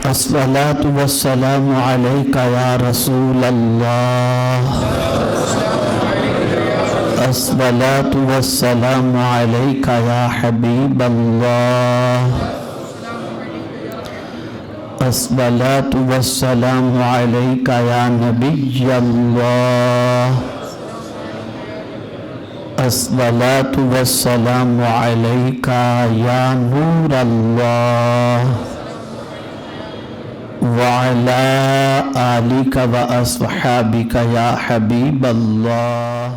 الصلاة والسلام عليك يا رسول الله. الصلاة والسلام عليك يا حبيب الله. الصلاة والسلام عليك يا نبي الله. الصلاة والسلام عليك يا نور الله. وعلى آلك وأصحابك يا حبيب الله.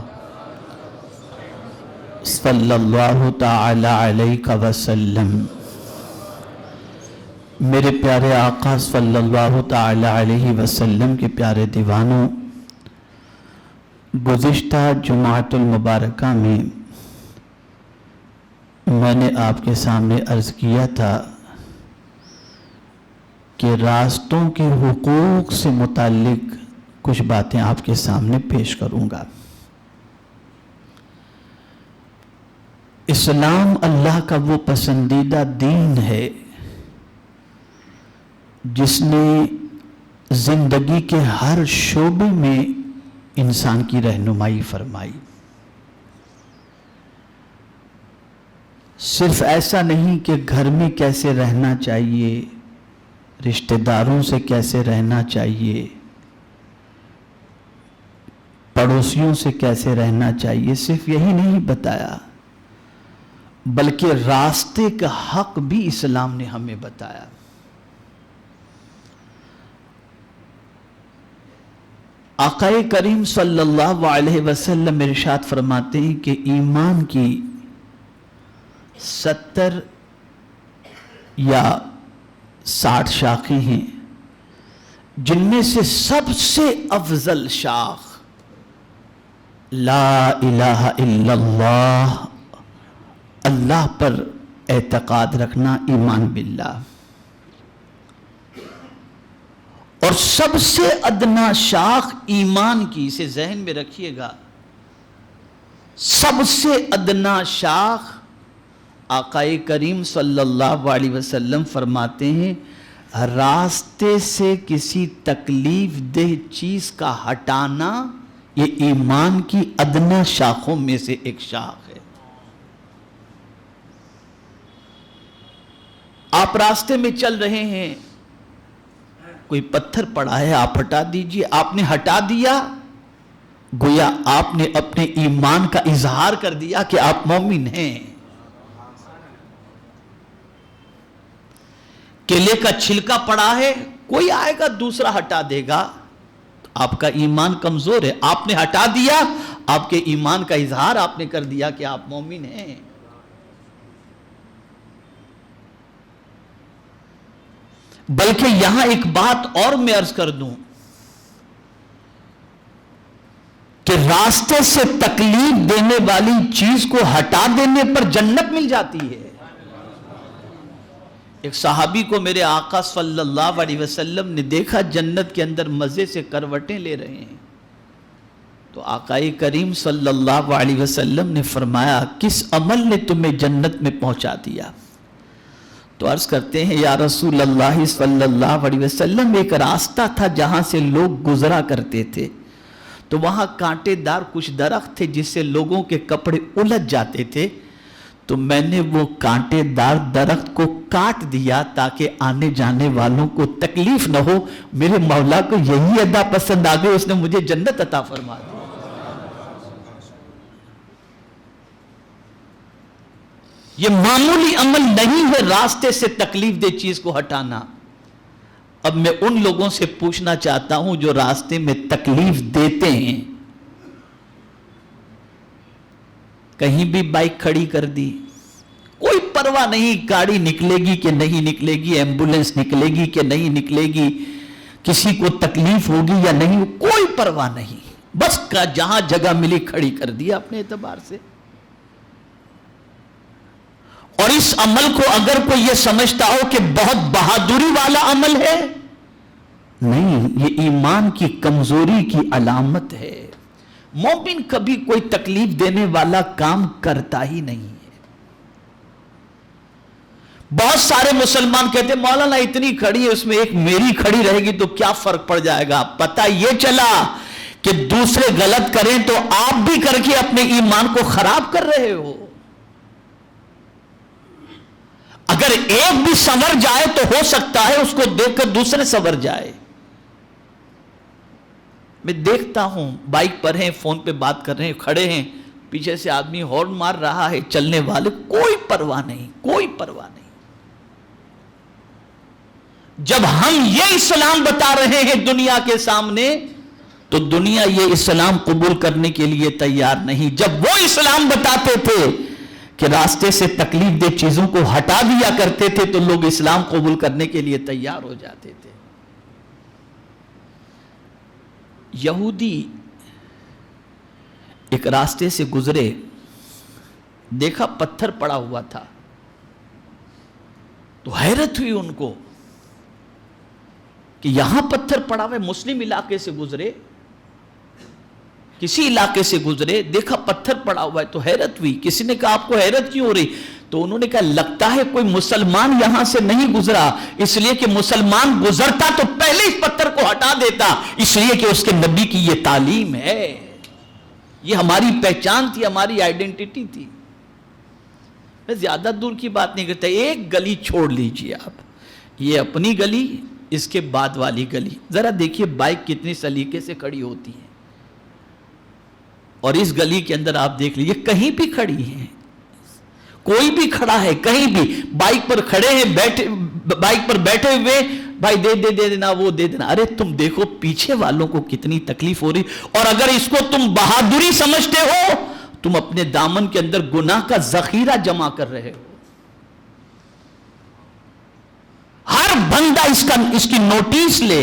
صلی اللہ تعالی علیہ وسلم. میرے پیارے آقا صلی اللہ تعالی علیہ وسلم کے پیارے دیوانوں، گزشتہ جمعۃ المبارکہ میں نے آپ کے سامنے عرض کیا تھا کہ راستوں کے حقوق سے متعلق کچھ باتیں آپ کے سامنے پیش کروں گا. اسلام اللہ کا وہ پسندیدہ دین ہے جس نے زندگی کے ہر شعبے میں انسان کی رہنمائی فرمائی. صرف ایسا نہیں کہ گھر میں کیسے رہنا چاہیے، رشتہ داروں سے کیسے رہنا چاہیے، پڑوسیوں سے کیسے رہنا چاہیے، صرف یہی نہیں بتایا بلکہ راستے کا حق بھی اسلام نے ہمیں بتایا. آقا کریم صلی اللہ علیہ وسلم ارشاد فرماتے ہیں کہ ایمان کی 70 یا 60 شاخیں ہیں، جن میں سے سب سے افضل شاخ لا الہ الا اللہ، اللہ پر اعتقاد رکھنا، ایمان باللہ. اور سب سے ادنا شاخ ایمان کی، اسے ذہن میں رکھیے گا، سب سے ادنا شاخ آقا کریم صلی اللہ علیہ وسلم فرماتے ہیں راستے سے کسی تکلیف دہ چیز کا ہٹانا یہ ایمان کی ادنا شاخوں میں سے ایک شاخ ہے. آپ راستے میں چل رہے ہیں، کوئی پتھر پڑا ہے، آپ ہٹا دیجئے. آپ نے ہٹا دیا، گویا آپ نے اپنے ایمان کا اظہار کر دیا کہ آپ مومن ہیں. کیلے کا چھلکا پڑا ہے، کوئی آئے گا دوسرا ہٹا دے گا، تو آپ کا ایمان کمزور ہے. آپ نے ہٹا دیا، آپ کے ایمان کا اظہار آپ نے کر دیا کہ آپ مومن ہیں. بلکہ یہاں ایک بات اور میں عرض کر دوں کہ راستے سے تکلیف دینے والی چیز کو ہٹا دینے پر جنت مل جاتی ہے. ایک صحابی کو میرے آقا صلی اللہ علیہ وسلم نے دیکھا جنت کے اندر مزے سے کروٹیں لے رہے ہیں، تو آقا کریم صلی اللہ علیہ وسلم نے فرمایا کس عمل نے تمہیں جنت میں پہنچا دیا؟ تو عرض کرتے ہیں یا رسول اللہ صلی اللہ علیہ وسلم ایک راستہ تھا جہاں سے لوگ گزرا کرتے تھے، تو وہاں کانٹے دار کچھ درخت تھے جس سے لوگوں کے کپڑے الجھ جاتے تھے، تو میں نے وہ کانٹے دار درخت کو کاٹ دیا تاکہ آنے جانے والوں کو تکلیف نہ ہو. میرے مولا کو یہی ادا پسند آ گئی، اس نے مجھے جنت عطا فرما دی. یہ معمولی عمل نہیں ہے راستے سے تکلیف دہ چیز کو ہٹانا. اب میں ان لوگوں سے پوچھنا چاہتا ہوں جو راستے میں تکلیف دیتے ہیں، کہیں بھی بائک کھڑی کر دی، کوئی پرواہ نہیں گاڑی نکلے گی کہ نہیں نکلے گی، ایمبولنس نکلے گی کہ نہیں نکلے گی، کسی کو تکلیف ہوگی یا نہیں، کوئی پرواہ نہیں، بس جہاں جگہ ملی کھڑی کر دیا اپنے اعتبار سے. اور اس عمل کو اگر کوئی یہ سمجھتا ہو کہ بہت بہادری والا عمل ہے، نہیں، یہ ایمان کی کمزوری کی علامت ہے. مومن کبھی کوئی تکلیف دینے والا کام کرتا ہی نہیں ہے. بہت سارے مسلمان کہتے ہیں مولانا اتنی کھڑی ہے، اس میں ایک میری کھڑی رہے گی تو کیا فرق پڑ جائے گا؟ پتہ یہ چلا کہ دوسرے غلط کریں تو آپ بھی کر کے اپنے ایمان کو خراب کر رہے ہو۔ اگر ایک بھی سنور جائے تو ہو سکتا ہے اس کو دیکھ کر دوسرے سنور جائے۔ میں دیکھتا ہوں بائک پر ہیں، فون پہ بات کر رہے ہیں، کھڑے ہیں، پیچھے سے آدمی ہارن مار رہا ہے، چلنے والے کوئی پرواہ نہیں، کوئی پرواہ نہیں۔ جب ہم یہ اسلام بتا رہے ہیں دنیا کے سامنے تو دنیا یہ اسلام قبول کرنے کے لیے تیار نہیں۔ جب وہ اسلام بتاتے تھے کہ راستے سے تکلیف دہ چیزوں کو ہٹا دیا کرتے تھے تو لوگ اسلام قبول کرنے کے لیے تیار ہو جاتے تھے۔ یہودی ایک راستے سے گزرے، دیکھا پتھر پڑا ہوا تھا تو حیرت ہوئی ان کو کہ یہاں پتھر پڑا ہوا ہے۔ مسلم علاقے سے گزرے، کسی علاقے سے گزرے، دیکھا پتھر پڑا ہوا ہے تو حیرت ہوئی۔ کسی نے کہا آپ کو حیرت کیوں ہو رہی؟ تو انہوں نے کہا لگتا ہے کوئی مسلمان یہاں سے نہیں گزرا، اس لیے کہ مسلمان گزرتا تو پہلے اس پتھر کو ہٹا دیتا، اس لیے کہ اس کے نبی کی یہ تعلیم ہے، یہ ہماری پہچان تھی، ہماری آئیڈینٹی تھی۔ میں زیادہ دور کی بات نہیں کرتا، ایک گلی چھوڑ لیجئے آپ، یہ اپنی گلی، اس کے بعد والی گلی، ذرا دیکھیے بائک کتنی سلیقے سے کھڑی ہوتی ہے، اور اس گلی کے اندر آپ دیکھ لیجئے کہیں بھی کھڑی ہیں، کوئی بھی کھڑا ہے کہیں بھی، بائک پر کھڑے ہیں، بائک پر بیٹھے ہوئے، بھائی دے دینا، وہ دے دینا۔ ارے تم دیکھو پیچھے والوں کو کتنی تکلیف ہو رہی، اور اگر اس کو تم بہادری سمجھتے ہو تم اپنے دامن کے اندر گناہ کا ذخیرہ جمع کر رہے ہو۔ ہر بندہ اس کی نوٹس لے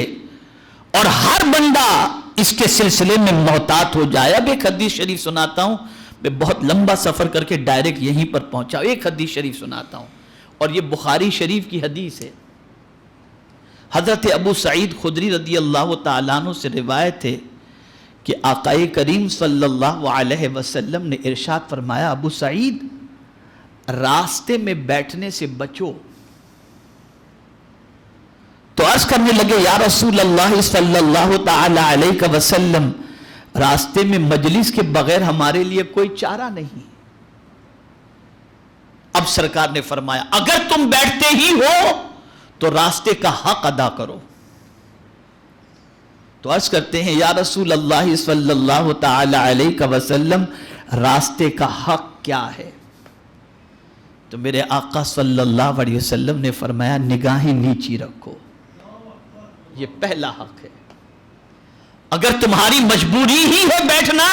اور ہر بندہ اس کے سلسلے میں محتاط ہو جائے۔ اب ایک حدیث شریف سناتا ہوں، میں بہت لمبا سفر کر کے ڈائریکٹ یہیں پر پہنچا، ایک حدیث شریف سناتا ہوں، اور یہ بخاری شریف کی حدیث ہے۔ حضرت ابو سعید خدری رضی اللہ تعالیٰ عنہ سے روایت ہے کہ آقا کریم صلی اللہ علیہ وسلم نے ارشاد فرمایا، ابو سعید راستے میں بیٹھنے سے بچو۔ تو عرض کرنے لگے یا رسول اللہ صلی اللہ تعالی علیہ وسلم، راستے میں مجلس کے بغیر ہمارے لیے کوئی چارہ نہیں۔ اب سرکار نے فرمایا اگر تم بیٹھتے ہی ہو تو راستے کا حق ادا کرو۔ تو عرض کرتے ہیں یا رسول اللہ صلی اللہ تعالی علیہ وسلم، راستے کا حق کیا ہے؟ تو میرے آقا صلی اللہ علیہ وسلم نے فرمایا نگاہیں نیچی رکھو، یہ پہلا حق ہے۔ اگر تمہاری مجبوری ہی ہے بیٹھنا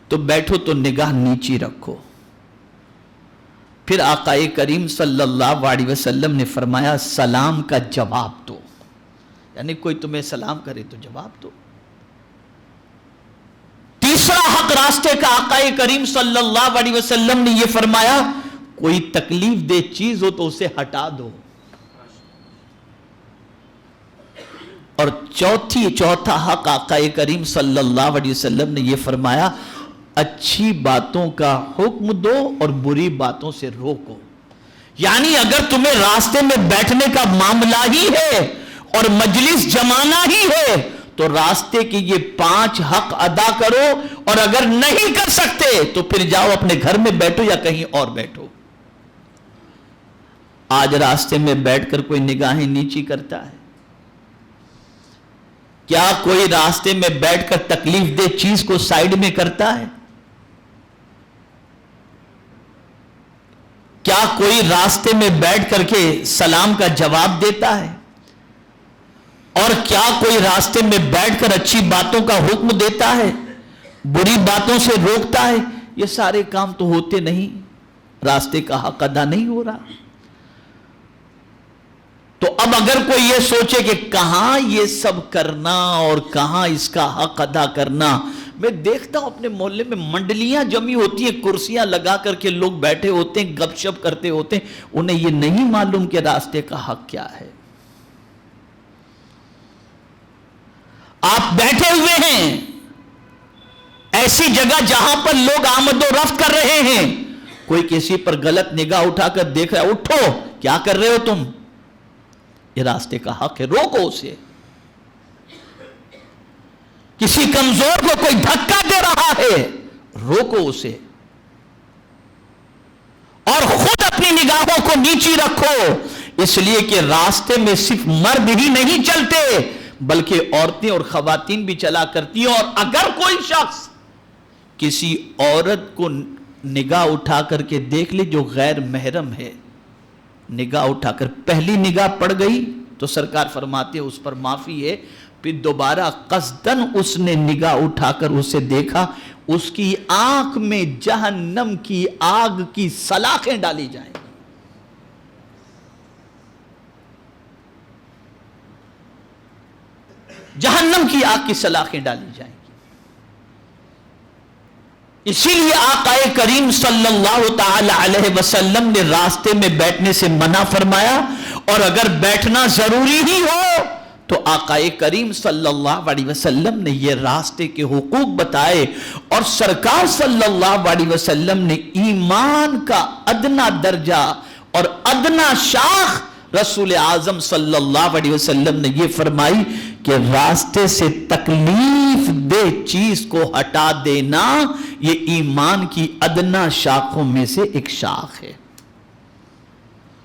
تو بیٹھو، تو نگاہ نیچی رکھو۔ پھر آقا کریم صلی اللہ علیہ وسلم نے فرمایا سلام کا جواب دو، یعنی کوئی تمہیں سلام کرے تو جواب دو۔ تیسرا حق راستے کا آقا کریم صلی اللہ علیہ وسلم نے یہ فرمایا کوئی تکلیف دہ چیز ہو تو اسے ہٹا دو۔ اور چوتھا حق آقا کریم صلی اللہ علیہ وسلم نے یہ فرمایا اچھی باتوں کا حکم دو اور بری باتوں سے روکو۔ یعنی اگر تمہیں راستے میں بیٹھنے کا معاملہ ہی ہے اور مجلس جمانا ہی ہے تو راستے کے یہ 5 حق ادا کرو، اور اگر نہیں کر سکتے تو پھر جاؤ اپنے گھر میں بیٹھو یا کہیں اور بیٹھو۔ آج راستے میں بیٹھ کر کوئی نگاہیں نیچی کرتا ہے؟ کیا کوئی راستے میں بیٹھ کر تکلیف دہ چیز کو سائیڈ میں کرتا ہے؟ کیا کوئی راستے میں بیٹھ کر کے سلام کا جواب دیتا ہے؟ اور کیا کوئی راستے میں بیٹھ کر اچھی باتوں کا حکم دیتا ہے، بری باتوں سے روکتا ہے؟ یہ سارے کام تو ہوتے نہیں، راستے کا حق ادا نہیں ہو رہا۔ تو اب اگر کوئی یہ سوچے کہ کہاں یہ سب کرنا اور کہاں اس کا حق ادا کرنا، میں دیکھتا ہوں اپنے محلے میں منڈلیاں جمی ہوتی ہیں، کرسیاں لگا کر کے لوگ بیٹھے ہوتے ہیں، گپ شپ کرتے ہوتے ہیں، انہیں یہ نہیں معلوم کہ راستے کا حق کیا ہے۔ آپ بیٹھے ہوئے ہیں ایسی جگہ جہاں پر لوگ آمد و رفت کر رہے ہیں، کوئی کسی پر غلط نگاہ اٹھا کر دیکھ رہا ہے، اٹھو کیا کر رہے ہو تم؟ یہ راستے کا حق ہے، روکو اسے۔ کسی کمزور کو کوئی دھکا دے رہا ہے، روکو اسے، اور خود اپنی نگاہوں کو نیچی رکھو، اس لیے کہ راستے میں صرف مرد ہی نہیں چلتے بلکہ عورتیں اور خواتین بھی چلا کرتی ہیں، اور اگر کوئی شخص کسی عورت کو نگاہ اٹھا کر کے دیکھ لے جو غیر محرم ہے، نگاہ اٹھا کر پہلی نگاہ پڑ گئی تو سرکار فرماتے ہیں اس پر معافی ہے، پھر دوبارہ قصدن اس نے نگاہ اٹھا کر اسے دیکھا، اس کی آنکھ میں جہنم کی آگ کی سلاخیں ڈالی جائیں گی۔ جہنم کی آگ کی سلاخیں ڈالی جائیں گی۔ اسی لیے آقا کریم صلی اللہ تعالی علیہ وسلم نے راستے میں بیٹھنے سے منع فرمایا، اور اگر بیٹھنا ضروری ہی ہو تو آقا کریم صلی اللہ علیہ وسلم نے یہ راستے کے حقوق بتائے، اور سرکار صلی اللہ علیہ وسلم نے ایمان کا ادنا درجہ اور ادنا شاخ رسول اعظم صلی اللہ علیہ وسلم نے یہ فرمائی کہ راستے سے تکلیف دہ چیز کو ہٹا دینا یہ ایمان کی ادنا شاخوں میں سے ایک شاخ ہے۔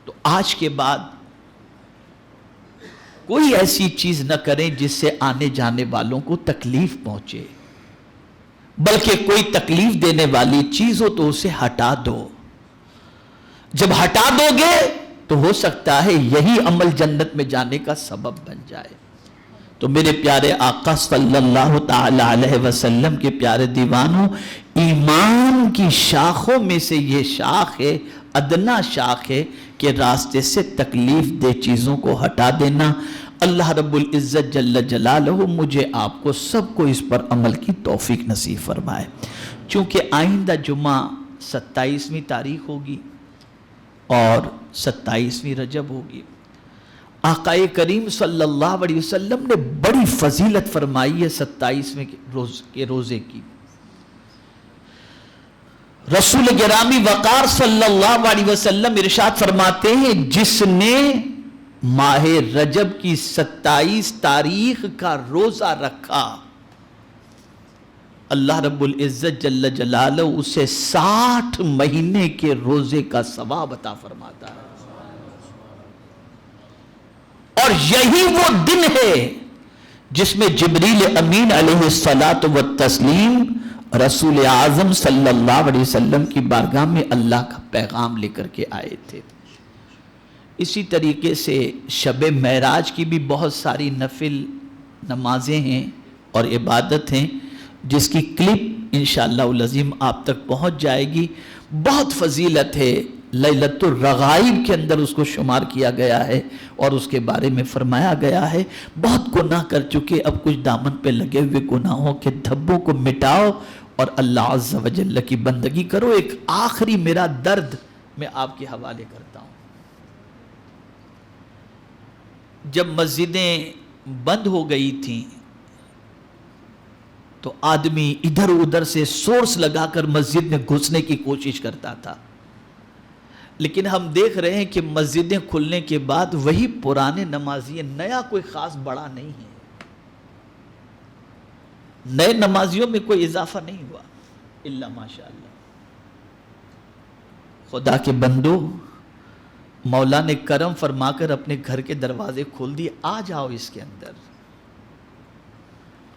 تو آج کے بعد کوئی ایسی چیز نہ کریں جس سے آنے جانے والوں کو تکلیف پہنچے، بلکہ کوئی تکلیف دینے والی چیز ہو تو اسے ہٹا دو۔ جب ہٹا دو گے تو ہو سکتا ہے یہی عمل جنت میں جانے کا سبب بن جائے۔ تو میرے پیارے آقا صلی اللہ تعالی علیہ وسلم کے پیارے دیوانوں، ایمان کی شاخوں میں سے یہ شاخ ہے، ادنا شاخ ہے کہ راستے سے تکلیف دہ چیزوں کو ہٹا دینا۔ اللہ رب العزت جل جلالہ مجھے آپ کو سب کو اس پر عمل کی توفیق نصیب فرمائے۔ چونکہ آئندہ جمعہ 27ویں تاریخ ہوگی اور 27ویں رجب ہوگی، آقا کریم صلی اللہ علیہ وسلم نے بڑی فضیلت فرمائی ہے 27ویں کے روزے کی۔ رسول گرامی وقار صلی اللہ علیہ وسلم ارشاد فرماتے ہیں، جس نے ماہ رجب کی 27 تاریخ کا روزہ رکھا، اللہ رب العزت جل جلالہ اسے 60 مہینے کے روزے کا ثواب عطا فرماتا ہے۔ اور یہی وہ دن ہے جس میں جبریل امین علیہ الصلاۃ والتسلیم رسول اعظم صلی اللہ علیہ وسلم کی بارگاہ میں اللہ کا پیغام لے کر کے آئے تھے۔ اسی طریقے سے شب معراج کی بھی بہت ساری نفل نمازیں ہیں اور عبادت ہیں، جس کی کلپ انشاءاللہ العظیم آپ تک پہنچ جائے گی۔ بہت فضیلت ہے، لیلۃ الرغائب کے اندر اس کو شمار کیا گیا ہے، اور اس کے بارے میں فرمایا گیا ہے بہت گناہ کر چکے، اب کچھ دامن پہ لگے ہوئے گناہوں کے دھبوں کو مٹاؤ اور اللہ عز و جل کی بندگی کرو۔ ایک آخری میرا درد میں آپ کے حوالے کرتا ہوں۔ جب مسجدیں بند ہو گئی تھیں تو آدمی ادھر ادھر سے سورس لگا کر مسجد میں گھسنے کی کوشش کرتا تھا، لیکن ہم دیکھ رہے ہیں کہ مسجدیں کھلنے کے بعد وہی پرانے نمازی، نیا کوئی خاص بڑا نہیں ہے، نئے نمازیوں میں کوئی اضافہ نہیں ہوا الا ماشاءاللہ۔ خدا کے بندو، مولا نے کرم فرما کر اپنے گھر کے دروازے کھول دیے، آ جاؤ اس کے اندر،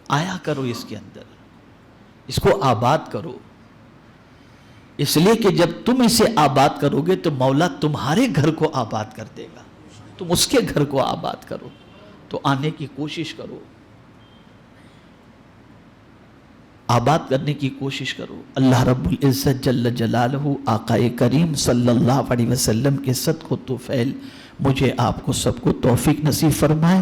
آیا کرو اس کے اندر، اس کو آباد کرو، اس لیے کہ جب تم اسے آباد کرو گے تو مولا تمہارے گھر کو آباد کر دے گا، تم اس کے گھر کو آباد کرو، تو آنے کی کوشش کرو، آباد کرنے کی کوشش کرو۔ اللہ رب العزت جل جلالہ آقا کریم صلی اللہ علیہ وسلم کے صدق و طفیل مجھے آپ کو سب کو توفیق نصیب فرمائے۔